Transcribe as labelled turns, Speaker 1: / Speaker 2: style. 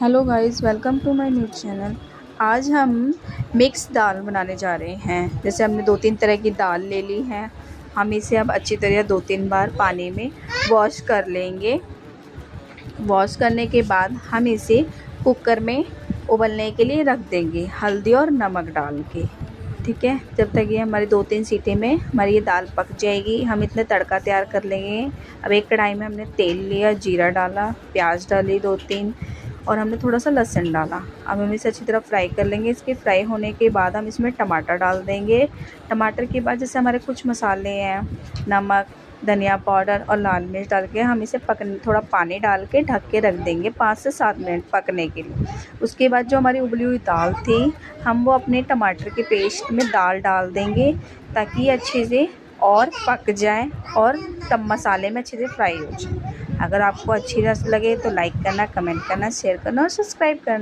Speaker 1: Hello guys, welcome to my new channel. आज हम mix दाल बनाने जा रहे हैं। जैसे हमने 2-3 तरह की दाल ले ली है। हम इसे अब अच्छी तरह 2-3 बार पानी में वॉश कर लेंगे। वॉश करने के बाद हम इसे कुकर में उबलने के लिए रख देंगे, हल्दी और नमक डाल के। ठीक है, जब तक ये हमारी 2-3 सीटी में हमारी ये दाल पक जाएगी, हम इतने तड़का तैयार कर लेंगे। अब एक कढ़ाई में हमने तेल लिया, जीरा डाला, प्याज डाली 2-3 और हमने थोड़ा सा लहसुन डाला। अब हम इसे अच्छी तरह फ्राई कर लेंगे। इसके फ्राई होने के बाद हम इसमें टमाटर डाल देंगे। टमाटर के बाद जैसे हमारे कुछ मसाले हैं, नमक, धनिया पाउडर और लाल मिर्च डाल के हम इसे थोड़ा पानी डाल के ढक के रख देंगे 5 से 7 मिनट पकने के लिए। उसके बाद जो हमारी उबली हुई दाल थी, हम वो अपने टमाटर के पेस्ट में दाल डाल देंगे ताकि अच्छे से और पक जाए और तब मसाले में अच्छे से फ्राई हो जाए। अगर आपको अच्छी लगे तो लाइक करना, कमेंट करना, शेयर करना और सब्सक्राइब करना।